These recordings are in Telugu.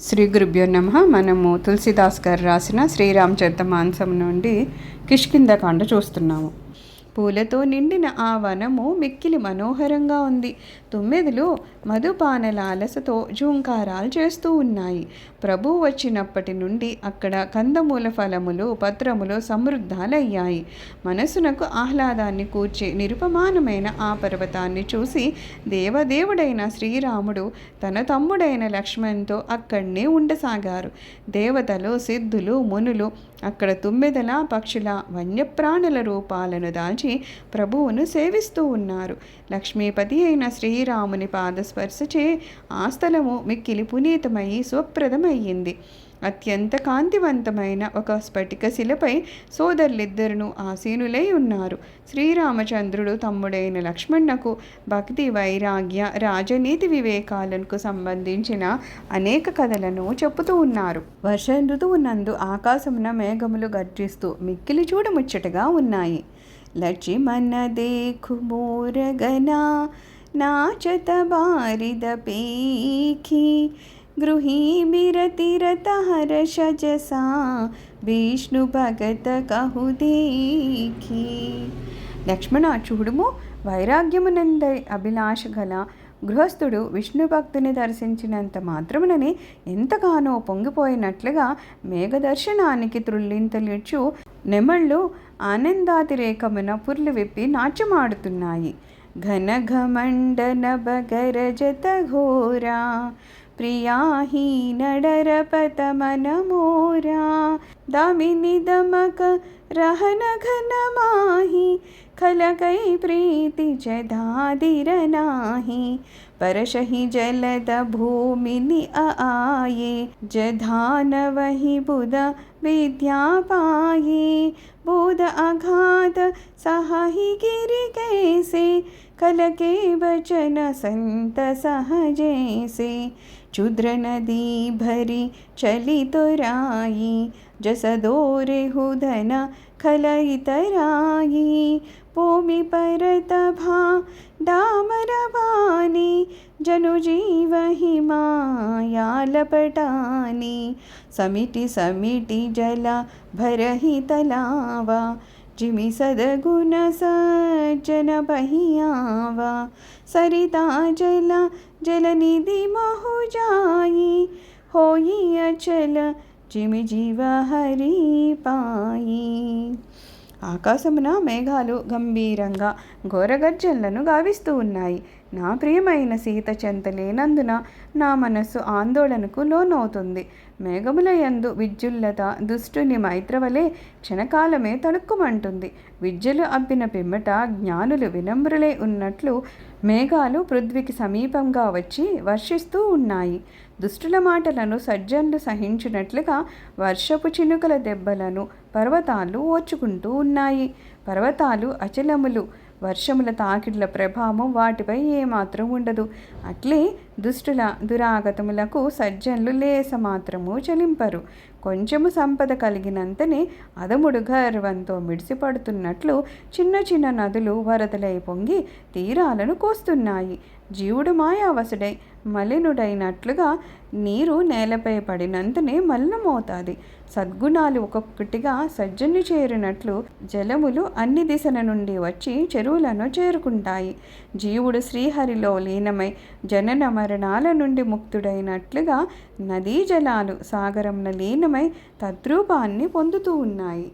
శ్రీ గురుభ్యో నమః. మనము తులసిదాస్ గారు రాసిన శ్రీరామచరితమానసం నుండి కిష్కింధకాండ చూస్తున్నాము. పూలతో నిండిన ఆ వనము మిక్కిలి మనోహరంగా ఉంది. తుమ్మెదలు మధుపానల అలసతో జూంకారాలు చేస్తూ ఉన్నాయి. ప్రభువు వచ్చినప్పటి నుండి అక్కడ కందమూల ఫలములు పత్రములు సమృద్ధాలయ్యాయి. మనసునకు ఆహ్లాదాన్ని కూర్చే నిరుపమానమైన ఆ పర్వతాన్ని చూసి దేవదేవుడైన శ్రీరాముడు తన తమ్ముడైన లక్ష్మణ్తో అక్కడనే ఉండసాగారు. దేవతలు సిద్ధులు మునులు అక్కడ తుమ్మెదల పక్షుల వన్యప్రాణుల రూపాలను దాల్చి ప్రభువును సేవిస్తూ ఉన్నారు. లక్ష్మీపతి అయిన శ్రీరాముని పాదస్పర్శచే ఆ స్థలము మిక్కిలి పునీతమై స్వప్రదమయ్యింది. అత్యంత కాంతివంతమైన ఒక స్ఫటిక శిలపై సోదరులిద్దరును ఆసీనులై ఉన్నారు. శ్రీరామచంద్రుడు తమ్ముడైన లక్ష్మణ్ణకు భక్తి వైరాగ్య రాజనీతి వివేకాలకు సంబంధించిన అనేక కథలను చెప్పుతూ ఉన్నారు. వర్ష ఋతువునందు ఆకాశమున మేఘములు గర్జిస్తూ మిక్కిలి చూడముచ్చటగా ఉన్నాయి. లక్ష్మణ देखु मोर गना नाचत बारिद पेखी गृही बिरति रत हर्ष जसा विष्णु भगत कहु देखी. లక్ష్మణ చూడుము, వైరాగ్యమునందై అభిలాష గల గృహస్థుడు విష్ణు భక్తుని దర్శించినంత మాత్రముననే ఎంతగానో పొంగిపోయినట్లుగా మేఘదర్శనానికి త్రుళ్ళింతలిచ్చు నెమళ్ళు ఆనందాతిరేకమున పుర్లు విప్పి నాట్యమాడుతున్నాయి. ఘనఘమండన బగరజత ఘోరా ప్రియాహీ నడరపత మనమోరా దామిని దమక रहन घन माही खलकै प्रीति जधादिर नाही परशहि जलद भूमिनि आये जधान वही बुध विद्या पाये बुध अघात सहि गिरि कैसे कलके बचन संत सहजे से क्षुद्र नदी भरी चली तोराई जस दोरे हुधन खलइतराई भूमि परत भा डामर बानी जनु जीव हिमाया लपटानी समिति समिति जला भरहि तलावा जिमि सदगुण सज्जन बहियावा सरिता जला जलनिधि महु जाई होई अचल जिमि जीव हरि पाई. ఆకాశమున మేఘాలు గంభీరంగా ఘోరగర్జనలను గావిస్తూ ఉన్నాయి. నా ప్రియమైన సీత చెంత లేనందున నా మనస్సు ఆందోళనకు లోనవుతుంది. మేఘముల యందు విద్యుల్లత దుష్టుని మైత్రవలే క్షణకాలమే తణుక్కుమంటుంది. విద్యలు అబ్బిన పిమ్మట జ్ఞానులు వినమ్రులై ఉన్నట్లు మేఘాలు పృథ్వీకి సమీపంగా వచ్చి వర్షిస్తూ ఉన్నాయి. దుష్టుల మాటలను సజ్జనులు సహించినట్లుగా వర్షపు చినుకల దెబ్బలను పర్వతాలు ఓర్చుకుంటూ ఉన్నాయి. పర్వతాలు అచలములు. వర్షముల తాకిడిల ప్రభావం వాటిపై ఏమాత్రం ఉండదు. అట్లే దుష్టుల దురాగతములకు సజ్జనులు లేస మాత్రము చలింపరు. కొంచెము సంపద కలిగినంతనే అదముడు గర్వంతో మిడిసిపడుతున్నట్లు చిన్న చిన్న నదులు వరదలై పొంగి తీరాలను కోస్తున్నాయి. జీవుడు మాయావసుడై మలినుడైనట్లుగా నీరు నేలపై పడినంతనే మలినమవుతాది. సద్గుణాలు ఒక్కొక్కటిగా సజ్జన్ని చేరినట్లు జలములు అన్ని దిశల నుండి వచ్చి చెరువులను చేరుకుంటాయి. జీవుడు శ్రీహరిలో లీనమై జనన మరణాల నుండి ముక్తుడైనట్లుగా నదీ జలాలు సాగరంన లీనమై తద్రూపాన్ని పొందుతూ ఉన్నాయి.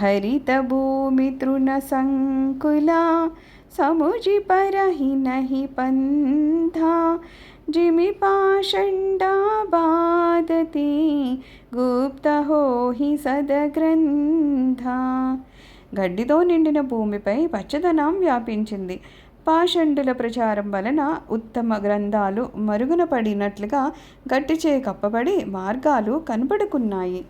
హరిత భూమి తృణ సంకులా समुझि परहि नहि पंथा जिमि पाषंडा बाधति गुप्त होहि सदग्रंథ. గడ్డితో నిండిన భూమిపై పచ్చదనం వ్యాపించింది. పాషండుల ప్రచారం వలన ఉత్తమ గ్రంథాలు మరుగున పడినట్లుగా గట్టిచే కప్పబడి మార్గాలు కనపడుకున్నాయి.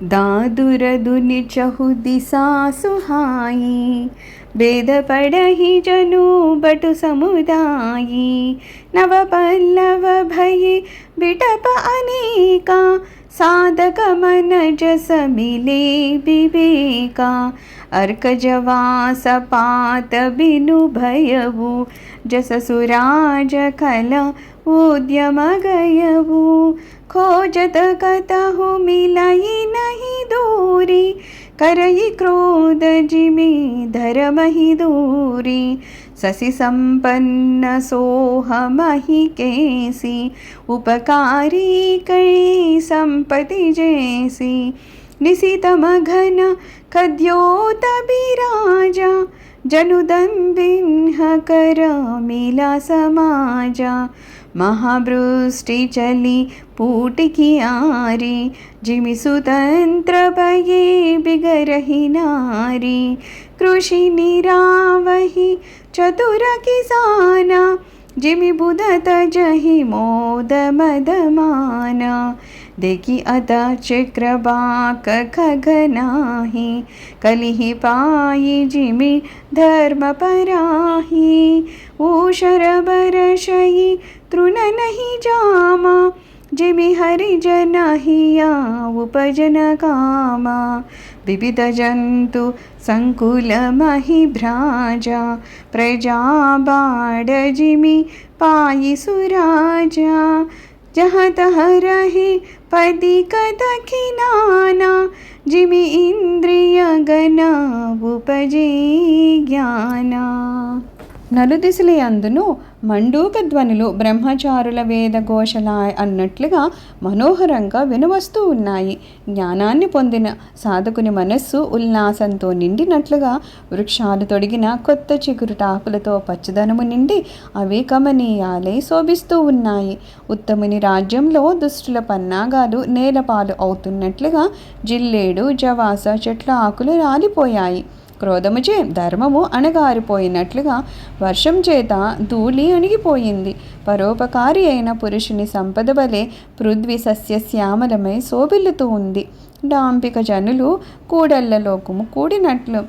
दादुरदुनि चहु दिशा सुहाई वेद पढ़हि जनु बटु समुदायी नव पल्लव भई बिटप अनेका साधक मन जस मिले विवेका अर्क जवास पात बिनु भयवु जस सुराज खल उद्यम गयऊ। खोजत कतहु मिलई नहीं दूरी, करई क्रोध जिमि धर्महि दूरी। शशि संपन्न सोहमहि केसी, उपकारी कई संपत्ति जैसी। निशितम घन खद्योत बिराजा, जनुदंबिन्ह कर मिला समाजा। महावृष्टि चली पूट की आरी, जिमि सुतंत्र भये बिगरहि नारी। कृषि निरावहि चतुर किसाना, जिमि बुधत जहि मोद मदमाना। देखी अत चक्रवाक खगनाहि, कलिहि पाई जिमि धर्म पराहि। ऊषर बरषई तृण नहीं जामा, जिमि हरिजन हिया उपजन कामा। विविध जंतु संकुल महि भ्राजा, प्रजा बाड जिमि पाई सुराजा। जहाँ तह रहे पदी कदखिनाना, जिमि इंद्रिय गना उपजे ज्ञाना। నలుదిశల యందును మండూక ధ్వనులు బ్రహ్మచారుల వేద ఘోషల అన్నట్లుగా మనోహరంగా వినవస్తూ ఉన్నాయి. జ్ఞానాన్ని పొందిన సాధకుని మనస్సు ఉల్లాసంతో నిండినట్లుగా వృక్షాలు తొడిగిన కొత్త చిగురుటాకులతో పచ్చదనము నిండి అవి కమనీయాలై శోభిస్తూ ఉన్నాయి. ఉత్తముని రాజ్యంలో దుష్టుల పన్నాగాలు నేలపాలు అవుతున్నట్లుగా జిల్లేడు జవాస చెట్ల ఆకులు రాలిపోయాయి. క్రోధముచే ధర్మము అణగారిపోయినట్లుగా వర్షం చేత ధూళి అణిగిపోయింది. పరోపకారి అయిన పురుషుని సంపద వలె పృథ్వీ సస్యశ్యామలమై శోభిల్లుతూ ఉంది. డాంపిక జనులు కూడళ్లలోకము కూడినట్లు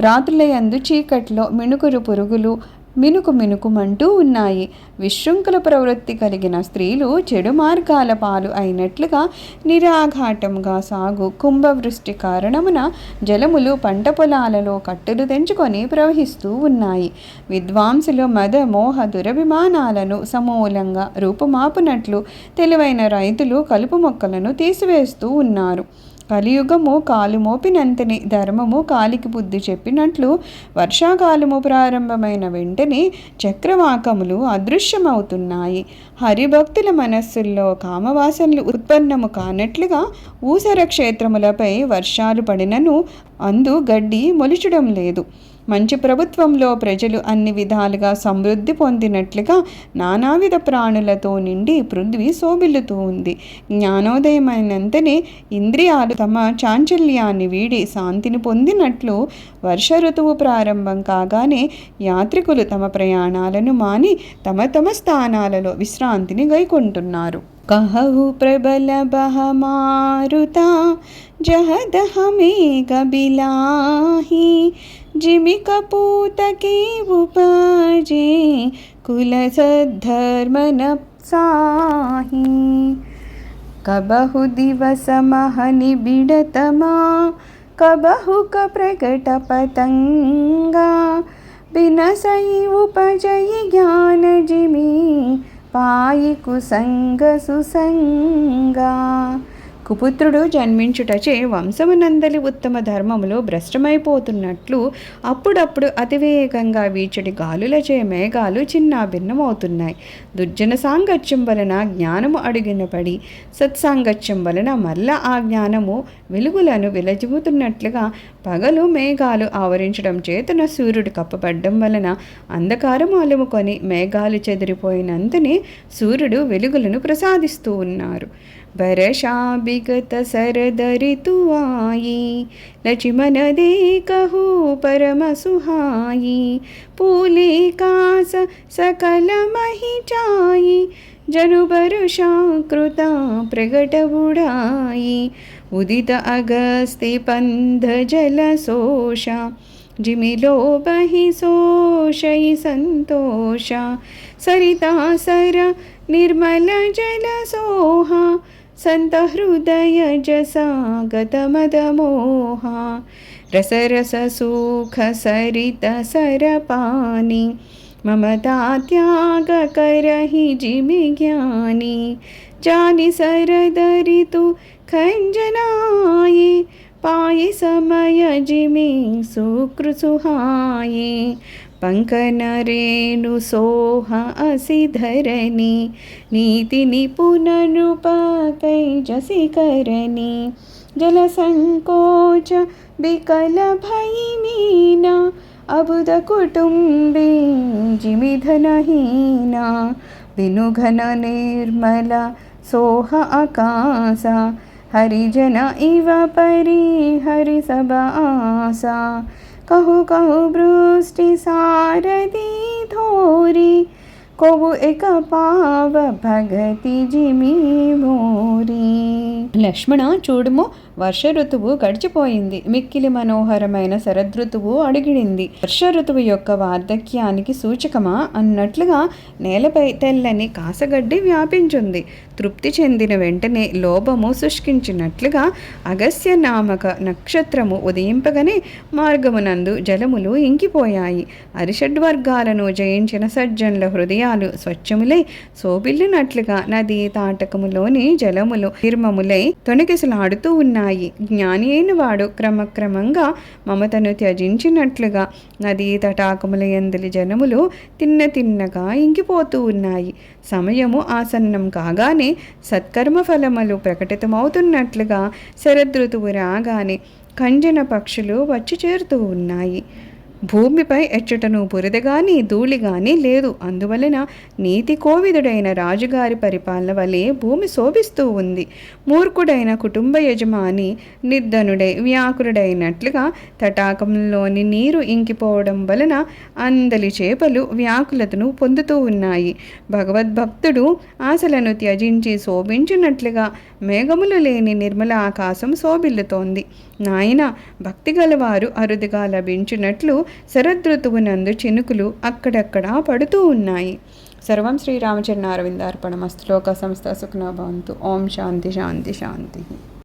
రాత్రులయందు చీకట్లో మిణుకురు పురుగులు మినుకు మినుకుమంటూ ఉన్నాయి. విశృంఖల ప్రవృత్తి కలిగిన స్త్రీలు చెడు మార్గాల పాలు అయినట్లుగా నిరాఘాటంగా సాగు కుంభవృష్టి కారణమున జలములు పంట పొలాలలో కట్టెలు తెంచుకొని ప్రవహిస్తూ ఉన్నాయి. విద్వాంసులు మద మోహ దురభిమానాలను సమూలంగా రూపుమాపునట్లు తెలివైన రైతులు కలుపు మొక్కలను తీసివేస్తూ ఉన్నారు. కలియుగము కాలు మోపినంతని ధర్మము కాలికి బుద్ధి చెప్పినట్లు వర్షాకాలము ప్రారంభమైన వెంటనే చక్రవాకములు అదృశ్యమవుతున్నాయి. హరిభక్తుల మనస్సుల్లో కామవాసనలు ఉత్పన్నము కానట్లుగా ఊసర క్షేత్రములపై వర్షాలు పడినను అందు గడ్డి మొలిచడం లేదు. మంచి ప్రభుత్వంలో ప్రజలు అన్ని విధాలుగా సమృద్ధి పొందినట్లుగా నానావిధ ప్రాణులతో నిండి పృథ్వీ శోభిల్లుతూ ఉంది. జ్ఞానోదయమైనంతనే ఇంద్రియాలు తమ చాంచల్యాన్ని వీడి శాంతిని పొందినట్లు వర్ష ఋతువు ప్రారంభం కాగానే యాత్రికులు తమ ప్రయాణాలను మాని తమ తమ స్థానాలలో విశ్రాంతిని గైకొంటున్నారు. कहु प्रबल बह मारुता, जहदह मेघ बिलाही। जिमि कपूत के उपजे, कुल सद्धर्म नप्साही। कबहु दिवस मह निबिड़तमा, कबहु क प्रकट पतंगा। बिनसई उपजई ज्ञान जिमि, पाई कुसंग सुसंगा। కుపుత్రుడు జన్మించుటచే వంశమునందలి ఉత్తమ ధర్మములు భ్రష్టమైపోతున్నట్లు అప్పుడప్పుడు అతివేగంగా వీచడి గాలులచే మేఘాలు చిన్నాభిన్నమవుతున్నాయి. దుర్జన సాంగత్యం వలన జ్ఞానము అడుగిన పడి సత్సాంగత్యం వలన మళ్ళా ఆ జ్ఞానము వెలుగులను విలజిమ్ముతున్నట్లుగా పగలు మేఘాలు ఆవరించడం చేతన సూర్యుడు కప్పబడ్డం వలన అంధకారము అలుముకొని మేఘాలు చెదిరిపోయినంతనే సూర్యుడు వెలుగులను ప్రసాదిస్తూ ఉన్నారు. बरषा बिगत सरदरितु आई, लक्ष्मण देखहु परम सुहाई। पूले कास सकल महि चाई, जनु बरुषा कृता प्रगट बुढ़ाई। उदित अगस्ति पंध जल सोषा, जिमिलो बहि सोषई संतोषा। सरिता सर निर्मल जल सोहा, संत हृदय जसा गत मद मोहा। रस रस सुख सरित सर पानी, ममता त्याग करहि जिमि ज्ञानी, जानि सरदरितु खंजनाये, पाये समय जिमि सुकृसुहाये। पंकन रेणु सोह असि धरनी, नीति निपुण नृप कैजसि करनी। जल संकोच विकल भई मीना, अबुध कुटुंबी जिमि धनहीना। विनु घन निर्मल सोह आकाशा, हरिजन इव परि हरि सब आशा। कहु कहु वृष्टि सारथी धोरी, कोवु एक पाव भगति जिमि మోరి. లక్ష్మణ చూడుము, వర్ష ఋతువు గడిచిపోయింది, మిక్కిలి మనోహరమైన శరదృతువు అడిగిడింది. వర్ష ఋతువు యొక్క వార్ధక్యానికి సూచకమా అన్నట్లుగా నేలపై తెల్లని కాసగడ్డి వ్యాపించుంది. తృప్తి చెందిన వెంటనే లోభము శుష్కించినట్లుగా అగస్య నామక నక్షత్రము ఉదయింపగానే మార్గమునందు జలములు ఇంకిపోయాయి. అరిషడ్వర్గాలను జయించిన సజ్జనుల హృదయాలు స్వచ్ఛములై శోభిల్లినట్లుగా నదీ తాటకములోని జలములు నిర్మములై తొణికిసలాడుతూ ఉన్నాయి. జ్ఞాని అయిన వాడు క్రమక్రమంగా మమతను త్యజించినట్లుగా నదీ తటాకముల యందలి జనములు తిన్నగా ఇంకిపోతూ ఉన్నాయి. సమయము ఆసన్నం కాగానే సత్కర్మ ఫలములు ప్రకటితమవుతున్నట్లుగా శరదృతువు రాగానే కంజన పక్షులు వచ్చి చేరుతూ ఉన్నాయి. భూమిపై ఎచ్చటను బురద గాని ధూళి గాని లేదు. అందువలన నీతి కోవిదుడైన రాజుగారి పరిపాలన వలె భూమి శోభిస్తూ ఉంది. మూర్ఖుడైన కుటుంబ యజమాని నిర్ధనుడై వ్యాకులుడైనట్లుగా తటాకంలోని నీరు ఇంకిపోవడం వలన అందలి చేపలు వ్యాకులతను పొందుతూ ఉన్నాయి. భగవద్భక్తుడు ఆశలను త్యజించి శోభించినట్లుగా మేఘములు లేని నిర్మల ఆకాశం శోభిల్లుతోంది. నాయన, భక్తి గలవారు అరుదుగా లభించినట్లు శరదృతువునందు చినుకులు అక్కడక్కడా పడుతూ ఉన్నాయి. సర్వం శ్రీరామచరణారవిందార్పణమస్తు. లోక సమస్త సుఖినో భవంతు. ఓం శాంతి శాంతి శాంతి.